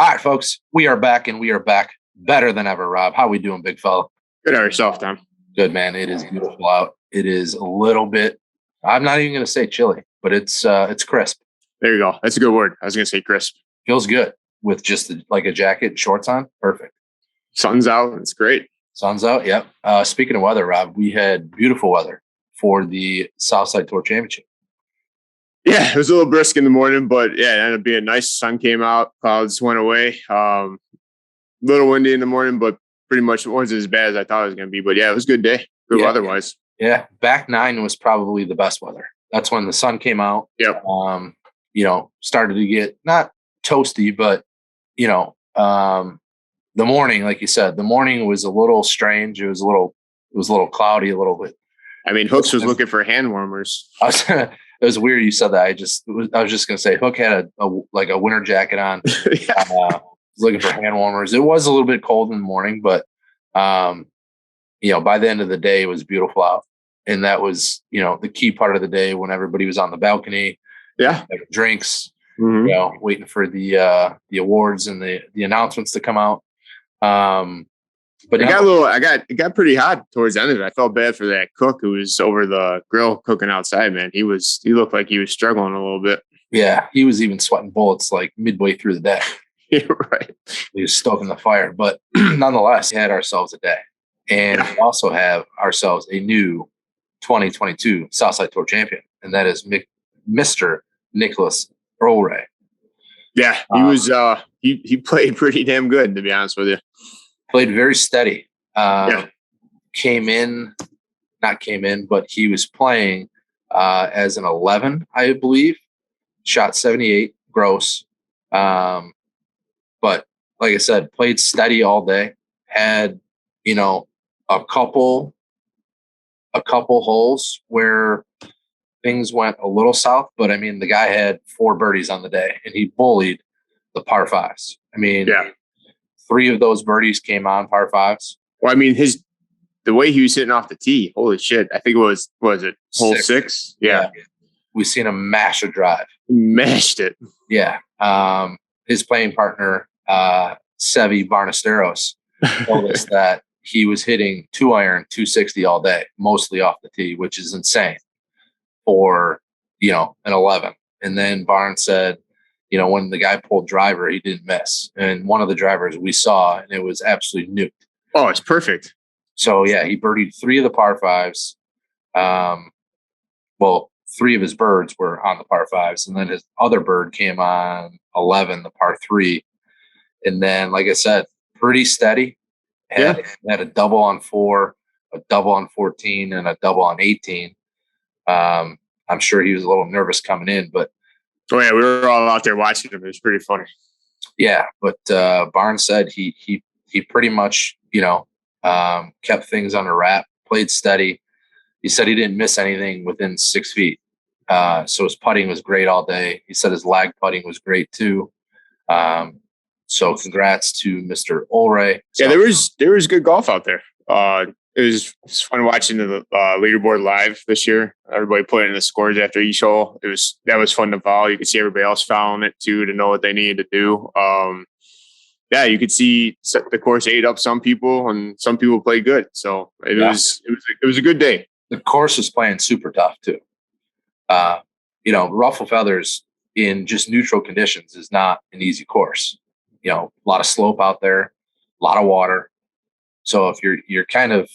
All right, folks, we are back, and we are back better than ever. Rob, how we doing, big fella? Good on yourself, Tom. Good, man. It is beautiful out. It is a little bit, I'm not even going to say chilly, but it's crisp. There you go. That's a good word. I was going to say crisp. Feels good with just like a jacket and shorts on. Perfect. Sun's out. It's great. Sun's out. Yep. Speaking of weather, Rob, we had beautiful weather for the Southside Tour Championship. Yeah, it was a little brisk in the morning, but yeah, it ended up being nice. Sun came out, clouds went away. Little windy in the morning, but pretty much it wasn't as bad as I thought it was going to be. But yeah, it was a good day, good weather-wise. Yeah, back nine was probably the best weather. That's when the sun came out. Yep. Started to get not toasty, but the morning, like you said, the morning was a little strange. It was a little cloudy a little bit. I mean, Hooks was looking for hand warmers. It was weird you said that. I was just gonna say Hook had a winter jacket on. Was looking for hand warmers. It was a little bit cold in the morning, but by the end of the day, it was beautiful out, and that was the key part of the day when everybody was on the balcony, having drinks, waiting for the awards and the announcements to come out. But it got pretty hot towards the end of it. I felt bad for that cook who was over the grill cooking outside, man. He looked like he was struggling a little bit. Yeah, he was even sweating bullets like midway through the day. You're right. He was stoking the fire, but nonetheless, we had ourselves a day. And we also have ourselves a new 2022 Southside Tour champion, and that is Mr. Nicholas Earlray. Yeah, he was he played pretty damn good, to be honest with you. Played very steady. But he was playing as an 11, I believe. Shot 78 gross. But like I said, played steady all day. Had, a couple holes where things went a little south. But I mean, the guy had 4 birdies on the day, and he bullied the par fives. I mean, 3 of those birdies came on par fives. Well, I mean, the way he was hitting off the tee, holy shit! I think it was hole 6? Yeah. We seen him mash a drive. He mashed it. Yeah. His playing partner, Sevi Barnesteros, told us that he was hitting 2-iron 260 all day, mostly off the tee, which is insane for an 11. And then Barnes said, when the guy pulled driver, he didn't miss. And one of the drivers we saw, and it was absolutely nuked. Oh, it's perfect. So, yeah, he birdied 3 of the par fives. 3 of his birds were on the par fives. And then his other bird came on 11, the par 3. And then, like I said, pretty steady. Had a double on 4, a double on 14, and a double on 18. I'm sure he was a little nervous coming in, but oh yeah, we were all out there watching him. It was pretty funny. Yeah, but Barnes said he pretty much kept things under wrap, played steady. He said he didn't miss anything within 6 feet. So his putting was great all day. He said his lag putting was great too. So congrats to Mr. Earlray. Yeah, there was good golf out there. It was fun watching the leaderboard live this year. Everybody put in the scores after each hole. That was fun to follow. You could see everybody else following it too, to know what they needed to do. You could see the course ate up some people, and some people played good. So it was a good day. The course was playing super tough too. Ruffled Feathers in just neutral conditions is not an easy course. A lot of slope out there, a lot of water. So if you're kind of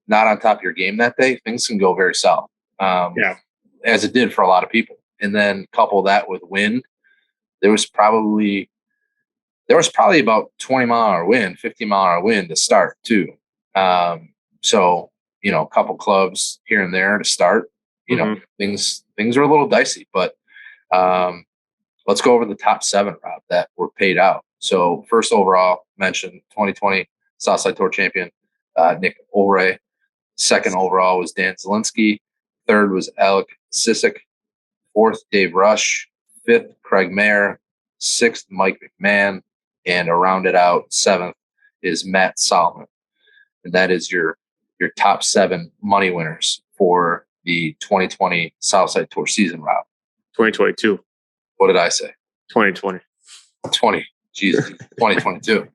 not on top of your game that day, things can go very south. As it did for a lot of people. And then couple that with wind, there was probably about 20-mile-an-hour wind, 50-mile-an-hour wind to start too. So a couple clubs here and there to start. Things are a little dicey, but let's go over the top 7, Rob, that were paid out. So first overall, mentioned 2020 Southside Tour champion Nick Earlray. Second overall was Dan Zielinski. Third was Alec Sissick. Fourth, Dave Rush. Fifth, Craig Mayer. Sixth, Mike McMahon. And to round it out, 7th is Matt Solomon. And that is your top 7 money winners for the 2020 Southside Tour season, Rob. 2022. What did I say? 2020. 20. Jesus, 2022.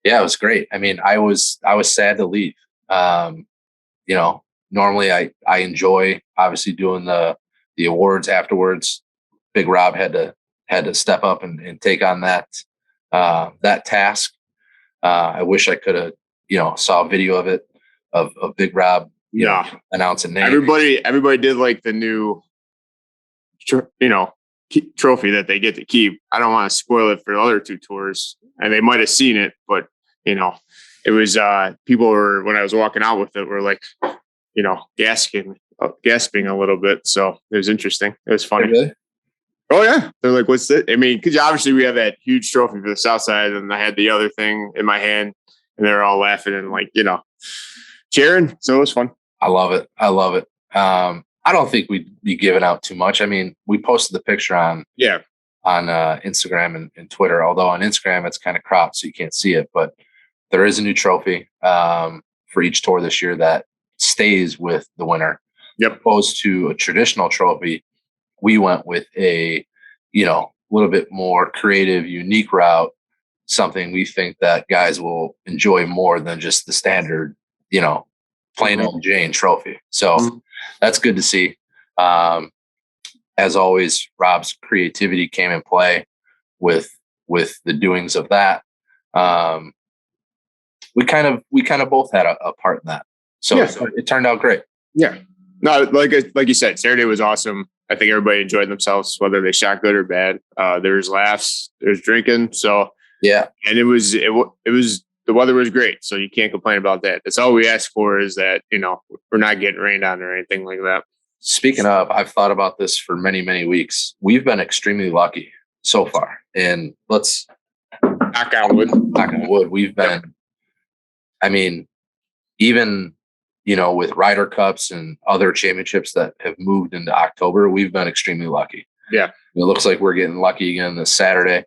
Yeah, it was great. I mean, I was sad to leave. You know, normally I enjoy obviously doing the awards afterwards. Big Rob had to step up and take on that task. I wish I could have, saw a video of it of Big Rob, announcing names. Everybody did like the new, trophy that they get to keep. I don't want to spoil it for the other two tours, and they might have seen it, but it was people were, when I was walking out with it, were like, gasping a little bit. So it was interesting. It was funny. Really? Oh yeah, they're like, "What's that?" I mean, because obviously we have that huge trophy for the South Side, and I had the other thing in my hand, and they're all laughing and like, cheering. So it was fun. I love it. I don't think we'd be giving out too much. I mean, we posted the picture on Instagram and Twitter. Although on Instagram it's kind of cropped, so you can't see it. But there is a new trophy for each tour this year that stays with the winner. Yep. Opposed to a traditional trophy, we went with a, little bit more creative, unique route, something we think that guys will enjoy more than just the standard, plain old Jane trophy. So that's good to see. As always, Rob's creativity came in play with the doings of that. We kind of both had a part in that. So it turned out great. Yeah. No, like you said, Saturday was awesome. I think everybody enjoyed themselves, whether they shot good or bad. There's laughs, there's drinking. So yeah, and it was the weather was great, so you can't complain about that. That's all we ask for, is that we're not getting rained on or anything like that. Speaking of, I've thought about this for many, many weeks. We've been extremely lucky so far, and let's knock on wood. Knock on wood. We've been. I mean, even with Ryder Cups and other championships that have moved into October, we've been extremely lucky. Yeah. It looks like we're getting lucky again this Saturday,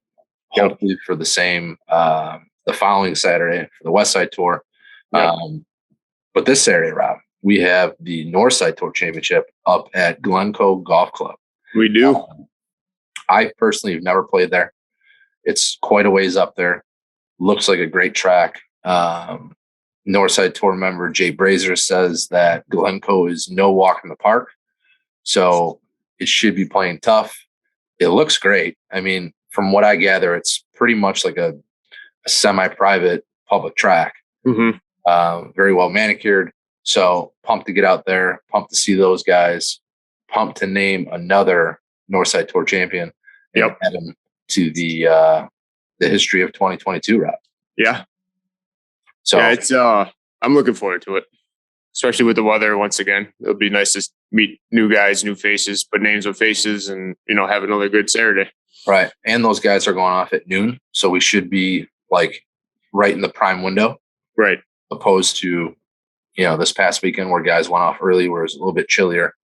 hopefully for the same, the following Saturday for the West Side Tour. Yep. But this Saturday, Rob, we have the North Side Tour Championship up at Glencoe Golf Club. We do. I personally have never played there. It's quite a ways up there. Looks like a great track. Northside Tour member Jay Brazier says that Glencoe is no walk in the park, so it should be playing tough. It looks great. I mean, from what I gather, it's pretty much like a semi-private public track. Very well manicured. So pumped to get out there, pumped to see those guys, pumped to name another Northside Tour champion and add him to the history of 2022, Rob. Yeah. So yeah, it's I'm looking forward to it, especially with the weather. Once again, it'll be nice to meet new guys, new faces, put names with faces, and have another good Saturday. Right, and those guys are going off at noon, so we should be like right in the prime window. Right, opposed to this past weekend where guys went off early, where it was a little bit chillier.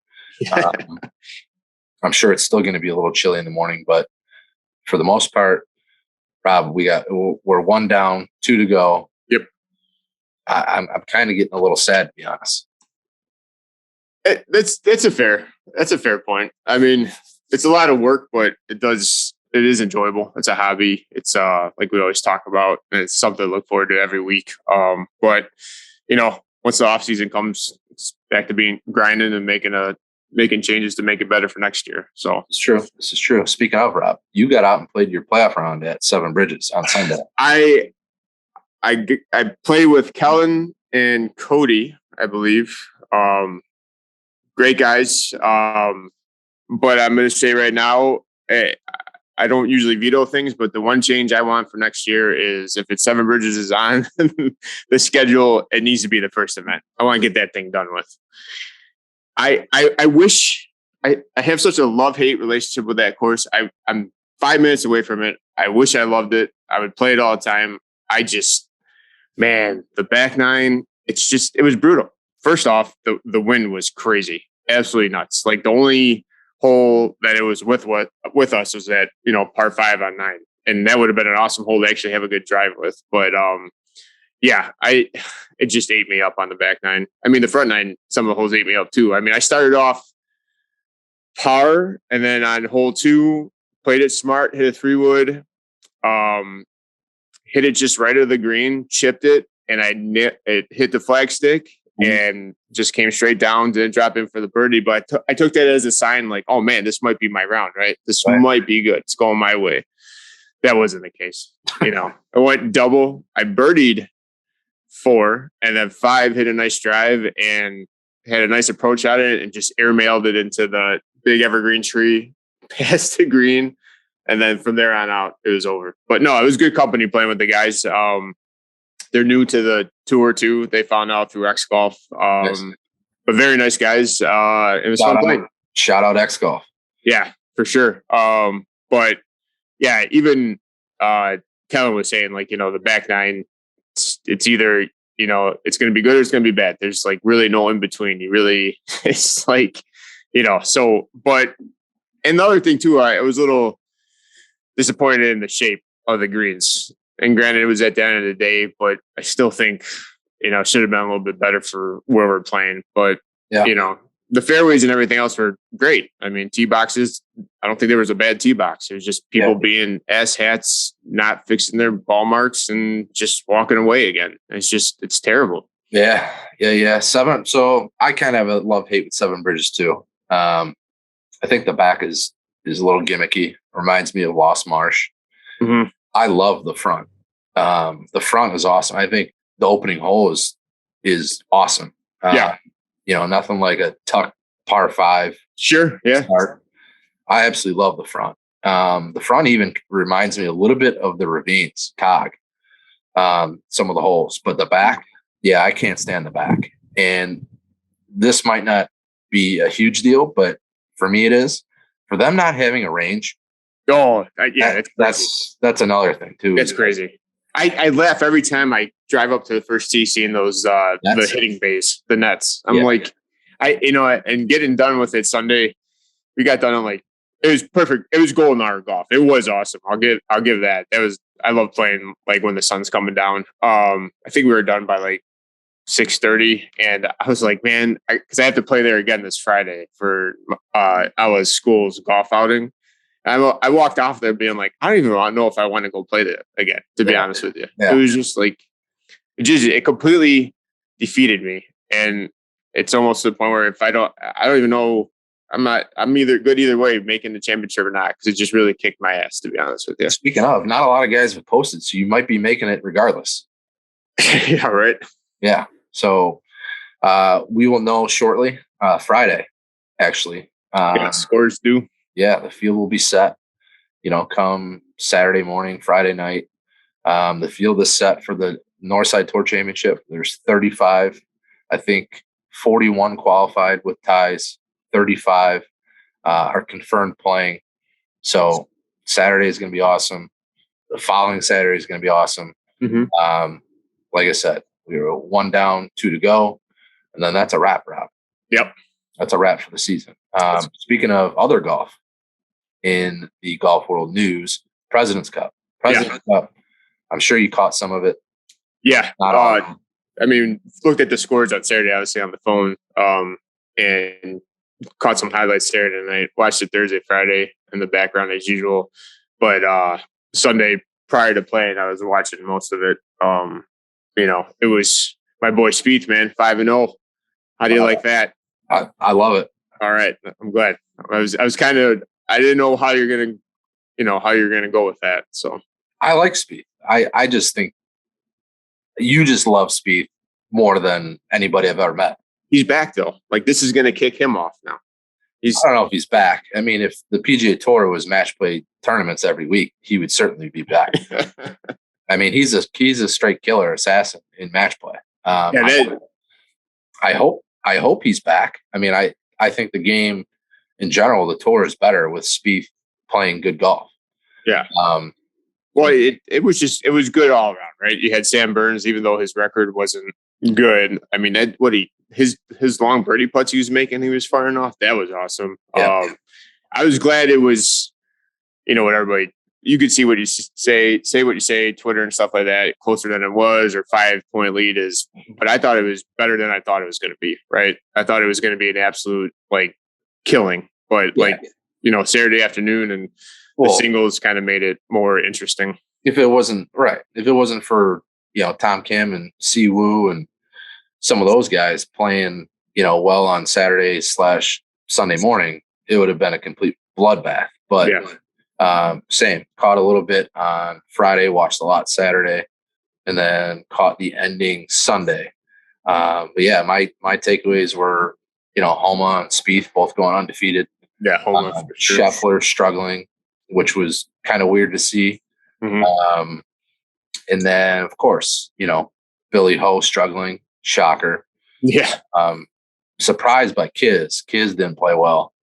I'm sure it's still going to be a little chilly in the morning, but for the most part, Rob, we're one down, 2 to go. Yep. I'm kind of getting a little sad, to be honest. That's a fair point. I mean, it's a lot of work, but it is enjoyable. It's a hobby. It's like we always talk about, and it's something to look forward to every week. But once the off season comes, it's back to being grinding and making changes to make it better for next year. So it's true. This is true. Speaking of, Rob, you got out and played your playoff round at Seven Bridges on Sunday. I played with Kellen and Cody, I believe. Great guys. But I'm going to say right now, I don't usually veto things, but the one change I want for next year is if it's Seven Bridges is on the schedule, it needs to be the first event. I want to get that thing done with. I wish I have such a love-hate relationship with that course. I'm 5 minutes away from it. I wish I loved it. I would play it all the time. The back nine, it was brutal. First off, the wind was crazy, absolutely nuts. Like the only hole that it was with us was that, par 5 on 9. And that would have been an awesome hole to actually have a good drive with. But it just ate me up on the back nine. I mean, the front nine, some of the holes ate me up too. I mean, I started off par, and then on hole 2, played it smart, hit a 3-wood, hit it just right of the green, chipped it, and it hit the flagstick and just came straight down, didn't drop in for the birdie. But I took that as a sign like, oh man, this might be my round, right? This might be good. It's going my way. That wasn't the case. I went double. I birdied 4, and then 5 hit a nice drive and had a nice approach at it and just airmailed it into the big evergreen tree, past the green. And then from there on out, it was over. But no, it was good company playing with the guys. They're new to the tour too. They found out through X Golf. Nice. But very nice guys. It was fun playing. Shout out X Golf. Yeah, for sure. But yeah, even Kellen was saying, like, the back nine, it's either, it's going to be good or it's going to be bad. There's like really no in between. It's like, so, but, and the other thing too, I was a little disappointed in the shape of the greens. And granted, it was at the end of the day, but I still think, it should have been a little bit better for where we're playing. But, the fairways and everything else were great. I mean, tee boxes, I don't think there was a bad tee box. It was just people being asshats, not fixing their ball marks and just walking away again. It's terrible. Yeah. 7. So I kind of have a love-hate with 7 Bridges too. I think the back is a little gimmicky. Reminds me of Lost Marsh. Mm-hmm. I love the front. The front is awesome. I think the opening hole is awesome. Nothing like a tuck par 5. Sure. Yeah. Start. I absolutely love the front. The front even reminds me a little bit of the Ravines, Cog, some of the holes, but the back, I can't stand the back. And this might not be a huge deal, but for me, it is. For them not having a range. Oh, that's another thing too. It's crazy. I laugh every time I drive up to the first tee, seeing those the hitting bays, the nets. I'm like, and getting done with it Sunday, we got done on it was perfect. It was golden hour golf. It was awesome. I'll give that. I love playing like when the sun's coming down. I think we were done by 6:30, and I was like, man, because I have to play there again this Friday for Ella's school's golf outing. I walked off there being like, I don't even know if I want to go play that again, to be honest with you. Yeah. It was just like, it completely defeated me. And it's almost to the point where I don't even know, I'm either good either way, making the championship or not, because it just really kicked my ass, to be honest with you. Speaking of, not a lot of guys have posted, so you might be making it regardless. Yeah, right. Yeah. So we will know shortly, Friday, actually. Scores due. Yeah, the field will be set, come Saturday morning, Friday night. The field is set for the Northside Tour Championship. There's 35, I think 41 qualified with ties, 35 are confirmed playing. So Saturday is going to be awesome. The following Saturday is going to be awesome. Mm-hmm. Like I said, we were 1 down, 2 to go, and then that's a wrap. Yep. That's a wrap for the season. Speaking of other golf, in the golf world news, President's Cup. Cup. I'm sure you caught some of it. Yeah. Looked at the scores on Saturday, obviously on the phone, and caught some highlights Saturday night. Watched it Thursday, Friday in the background as usual. But Sunday prior to playing, I was watching most of it. It was my boy Spieth, man, 5-0. How do you like that? I love it. All right. I'm glad. I was kind of, I didn't know how you're going to go with that. So I like Spieth. I just think you just love Spieth more than anybody I've ever met. He's back though. Like, this is going to kick him off now. I don't know if he's back. I mean, if the PGA Tour was match play tournaments every week, he would certainly be back. I mean, he's a straight killer assassin in match play. I hope he's back. I mean, I think the game in general, the tour is better with Spieth playing good golf. Yeah. Well, it was good all around, right? You had Sam Burns, even though his record wasn't good. I mean, his long birdie putts he was making, he was firing off. That was awesome. Yeah. I was glad it was, what everybody, you could see what you say what you say, Twitter and stuff like that, closer than it was, or 5-point lead is. But I thought it was better than I thought it was going to be, right? I thought it was going to be an absolute killing, but Saturday afternoon and the singles kind of made it more interesting. If it wasn't for, Tom Kim and Si Woo and some of those guys playing, well on Saturday/Sunday morning, it would have been a complete bloodbath. But same, caught a little bit on Friday, watched a lot Saturday, and then caught the ending Sunday. But yeah, my takeaways were, Homa and Spieth both going undefeated. Yeah, Homa for sure. Scheffler struggling, which was kind of weird to see. Mm-hmm. And then, of course, Billy Ho struggling. Shocker. Yeah. Surprised by Kiz. Kiz didn't play well.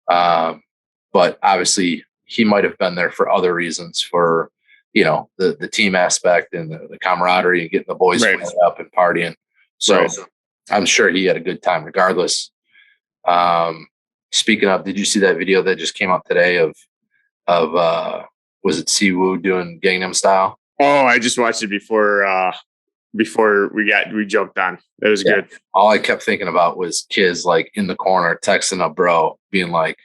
But obviously he might have been there for other reasons, for, the team aspect and the camaraderie and getting the boys up and partying. So I'm sure he had a good time regardless. Speaking of, did you see that video that just came out today of was it Si Woo doing Gangnam Style? Oh, I just watched it before we jumped on. It was good. All I kept thinking about was Kiz like in the corner texting a bro, being like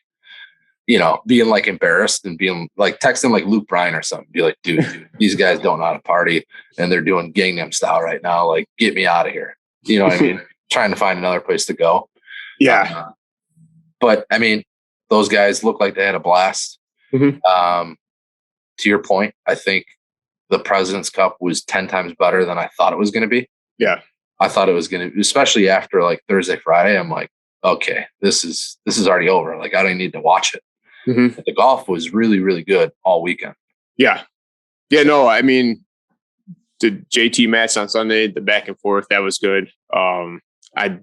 embarrassed and being like texting like Luke Bryan or something. Be like, dude, these guys don't know how to party and they're doing Gangnam Style right now. Like, get me out of here. You know what I mean? Trying to find another place to go. Yeah. But I mean, those guys look like they had a blast. Mm-hmm. To your point, I think the President's Cup was 10 times better than I thought it was going to be. Yeah. I thought it was going to, especially after like Thursday, Friday, I'm like, okay, this is already over. Like, I don't need to watch it. Mm-hmm. The golf was really, really good all weekend. Yeah. Yeah. No, I mean, the JT match on Sunday, the back and forth, that was good. I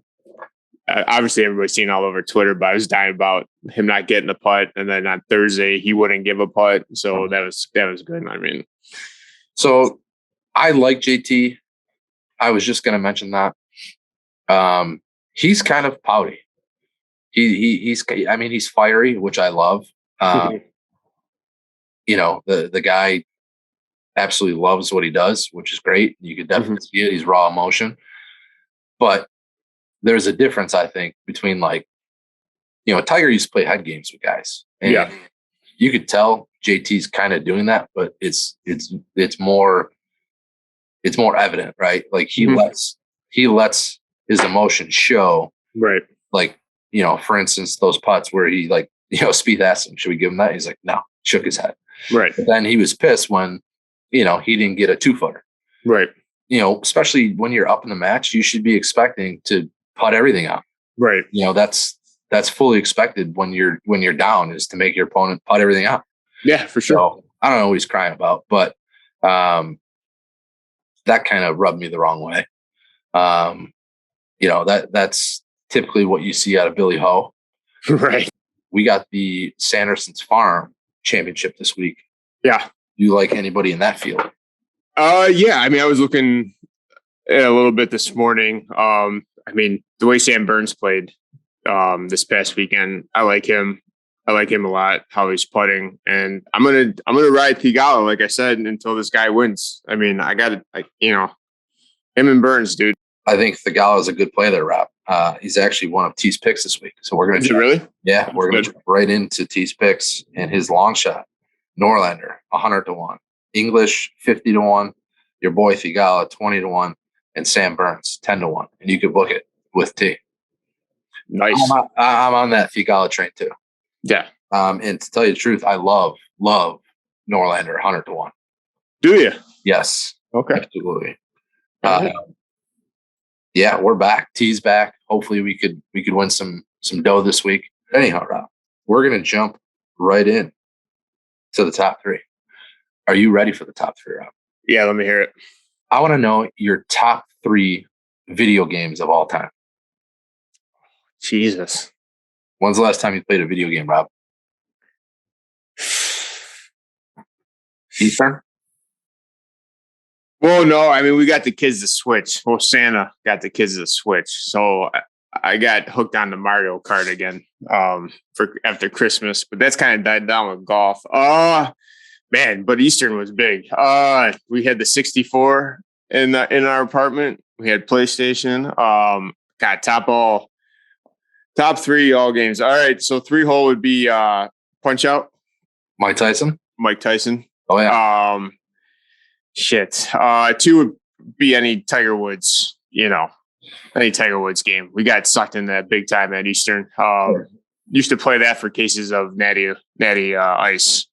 obviously everybody's seen all over Twitter, but I was dying about him not getting a putt. And then on Thursday, he wouldn't give a putt. So that was good. I mean, so I like JT. I was just going to mention that. He's kind of pouty. He's fiery, which I love. The guy absolutely loves what he does, which is great. You could definitely see it. He's raw emotion. But there's a difference, I think, between like, Tiger used to play head games with guys. And you could tell JT's kind of doing that, but it's more evident, right? Like he lets his emotions show. Right. Like, for instance, those putts where he like, Spieth asked him, should we give him that? He's like, no, shook his head. Right. But then he was pissed when, he didn't get a 2-footer. Right. Especially when you're up in the match, you should be expecting to putt everything out. Right. That's fully expected when you're down, is to make your opponent putt everything out. Yeah, for sure. So I don't know what he's crying about, but that kind of rubbed me the wrong way. That's typically what you see out of Billy Ho. Right. We got the Sanderson Farms Championship this week. Yeah. Do you like anybody in that field? Yeah. I mean, I was looking a little bit this morning. I mean, the way Sam Burns played this past weekend, I like him. I like him a lot, how he's putting. And I'm gonna ride Theegala, like I said, until this guy wins. I mean, him and Burns, dude. I think Theegala is a good play there, Rob. He's actually one of T's picks this week. So we're gonna really? Yeah, we're gonna jump right into T's picks and his long shot. Norlander, 100-1. English, 50-1. Your boy Theegala, 20-1. And Sam Burns, 10-1. And you could book it with T. Nice. I'm on that Theegala train too. Yeah. And to tell you the truth, I love Norlander, 100-1. Do you? Yes. Okay. Absolutely. Yeah, we're back. T's back. Hopefully we could win some dough this week. Anyhow, Rob, we're gonna jump right in to the top 3. Are you ready for the top 3, Rob? Yeah, let me hear it. I want to know your top 3 video games of all time. Jesus. When's the last time you played a video game, Rob? Ethan? Well, no, I mean, we got the kids to Switch. Well, Santa got the kids to Switch. So I got hooked on the Mario Kart again for after Christmas, but that's kind of died down with golf. Man, but Eastern was big. We had the 64 in our apartment. We had PlayStation. Got top 3 all games. All right, so 3-hole would be Punch Out. Mike Tyson. Mike Tyson. Oh yeah. Shit. Two would be any Tiger Woods. Any Tiger Woods game. We got sucked in that big time at Eastern. Used to play that for cases of natty ice.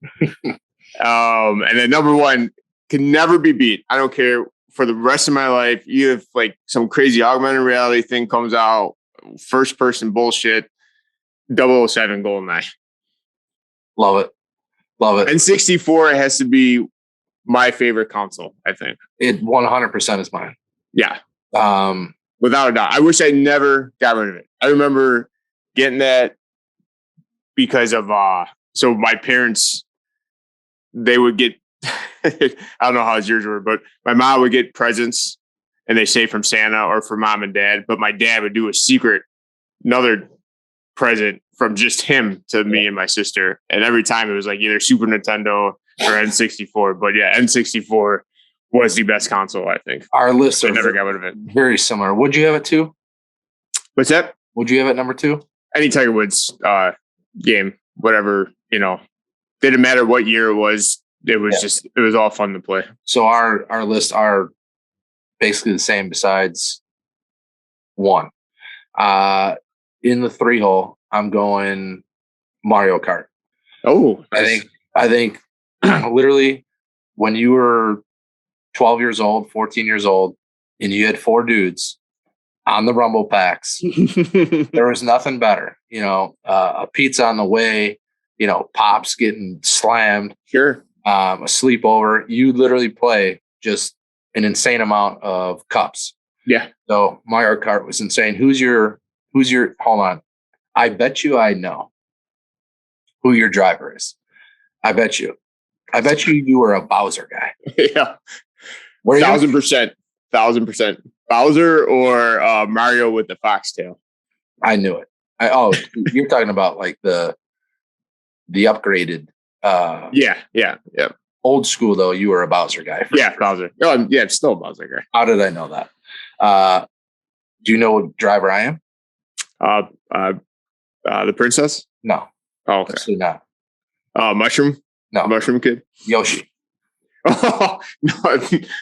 And then number one can never be beat. I don't care for the rest of my life. You have like some crazy augmented reality thing comes out, first person bullshit. 007 GoldenEye. Love it. N64 has to be my favorite console, I think. It 100% is mine. Yeah. Without a doubt. I wish I never got rid of it. I remember getting that because of so my parents, they would get I don't know how yours were, but my mom would get presents and they say from Santa or from mom and dad, but my dad would do a secret, another present from just him to me and my sister. And every time it was like either Super Nintendo or N64. But yeah, N64 was the best console, I think. Our lists I never got rid of it. Very similar. Would you have it two? What's that? Would you have it number two? Any Tiger Woods game, whatever, didn't matter what year it was. It was just, it was all fun to play. So our lists are basically the same besides one. In the 3-hole, I'm going Mario Kart. Oh, nice. I think literally when you were 12 years old, 14 years old, and you had 4 dudes on the rumble packs, there was nothing better. A pizza on the way, pops getting slammed. Sure. A sleepover. You literally play just an insane amount of cups. Yeah. So Mario Kart was insane. Who's your hold on. I bet you I know who your driver is. I bet you were a Bowser guy. Yeah. 1,000%. Bowser or Mario with the foxtail. I knew it. You're talking about like the upgraded. Yeah. Old school though, you were a Bowser guy. Yeah, sure. Bowser. Oh, yeah, it's still a Bowser guy. How did I know that? Do you know what driver I am? The princess? No. Oh, okay. Absolutely not. Mushroom? No. Mushroom kid? Yoshi. Oh,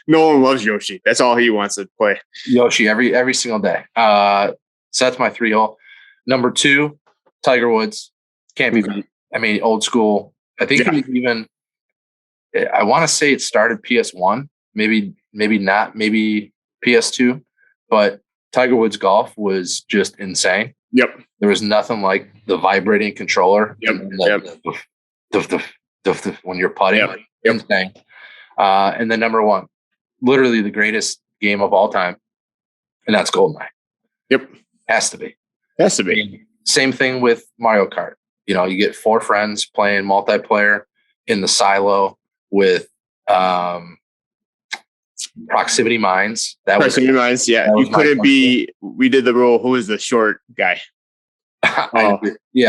no one loves Yoshi. That's all he wants to play. Yoshi every single day. So that's my 3-hole. Number 2, Tiger Woods. Can't be beat. I mean, old school. I think I want to say it started PS1, maybe not, maybe PS2, but Tiger Woods golf was just insane. Yep. There was nothing like the vibrating controller. Yep. When you're putting. Yep. Insane. And then number 1, literally the greatest game of all time, and that's GoldenEye. Yep. Has to be. Same thing with Mario Kart. You get 4 friends playing multiplayer in the silo with proximity mines. Proximity mines, yeah. You couldn't be. We did the rule. Who was the short guy? I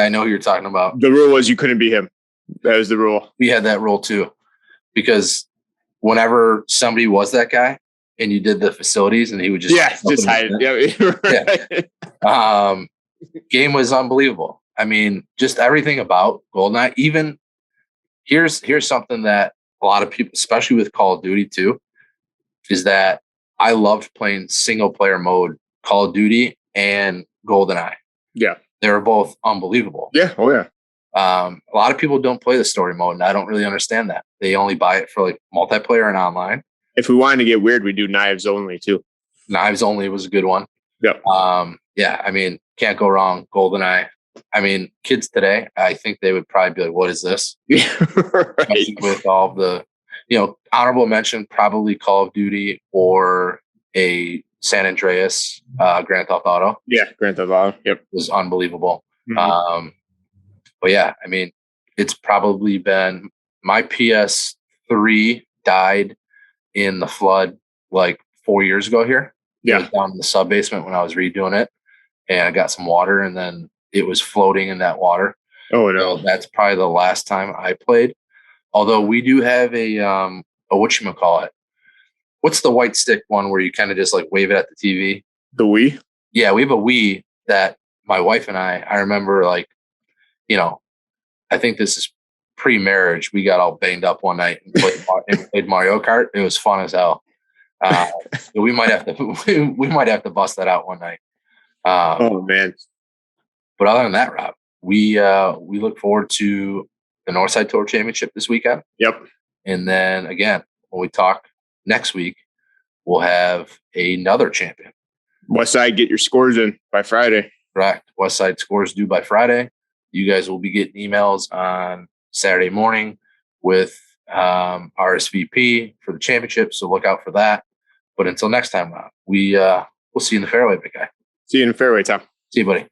know who you're talking about. The rule was you couldn't be him. That was the rule. We had that rule too, because whenever somebody was that guy and you did the facilities, and he would just hide it. Yeah. Game was unbelievable. I mean, just everything about GoldenEye. Even here's something that a lot of people, especially with Call of Duty too, is that I loved playing single player mode Call of Duty and GoldenEye. Yeah, they were both unbelievable. Yeah, oh yeah. A lot of people don't play the story mode, and I don't really understand that. They only buy it for like multiplayer and online. If we wanted to get weird, we do knives only too. Knives only was a good one. Yep. Yeah, I mean, can't go wrong. GoldenEye. I mean, kids today, I think they would probably be like, "What is this?" Yeah, right. With all the, honorable mention, probably Call of Duty or a San Andreas, Grand Theft Auto. Yeah, Grand Theft Auto. Yep, was unbelievable. Mm-hmm. But yeah, I mean, it's probably been my PS3 died in the flood like 4 years ago here. Yeah, it was down in the sub basement when I was redoing it, and I got some water, and then it was floating in that water. Oh no, so that's probably the last time I played. Although we do have a whatchamacallit. What's the white stick one where you kind of just like wave it at the TV? The Wii? Yeah, we have a Wii that my wife and I remember like, I think this is pre-marriage, we got all banged up one night and played Mario Kart. It was fun as hell. We might have to bust that out one night. Oh man! But other than that, Rob, we look forward to the Northside Tour Championship this weekend. Yep. And then again, when we talk next week, we'll have another champion. Westside, get your scores in by Friday. Correct. Westside scores due by Friday. You guys will be getting emails on Saturday morning with RSVP for the championship. So look out for that. But until next time, Rob, we'll see you in the fairway, big guy. See you in the fairway, Tom. See you, buddy.